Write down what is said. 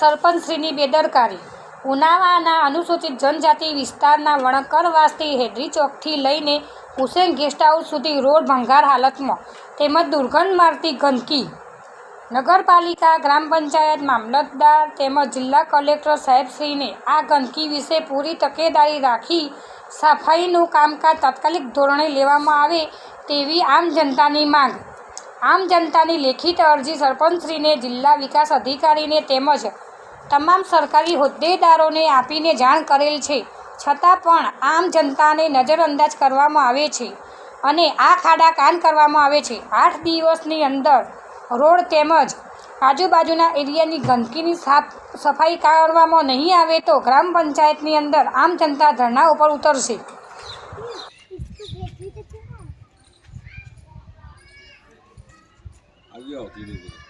સરપંચશ્રીની બેદરકારી। ઉનાવાના અનુસૂચિત જનજાતિ વિસ્તારના વણકરવાસથી હેડરી ચોકથી લઈને હુસેન ગેસ્ટ હાઉસ સુધી રોડ ભંગાર હાલતમાં તેમજ દુર્ગંધ મારતી ગંદકી। નગરપાલિકા, ગ્રામ પંચાયત, મામલતદાર તેમજ જિલ્લા કલેક્ટર સાહેબશ્રીને આ ગંદકી વિશે પૂરી તકેદારી રાખી સફાઈનું કામકાજ તાત્કાલિક ધોરણે લેવામાં આવે તેવી આમ જનતાની માંગ। આમ જનતાની લેખિત અરજી સરપંચશ્રીને, જિલ્લા વિકાસ અધિકારીને તેમજ તમામ સરકારી હોદ્દેદારોને આપીને જાણ કરેલ છે, છતાં પણ આમ જનતાને નજરઅંદાજ કરવામાં આવે છે અને આ ખાડા કાન કરવામાં આવે છે। 8 દિવસની અંદર રોડ તેમજ આજુબાજુના એરિયાની ગંદકીની સફાઈ કરવામાં નહીં આવે તો ગ્રામ પંચાયતની અંદર આમ જનતા ધરણા ઉપર ઉતરશે। आगे आओ धीरे धीरे।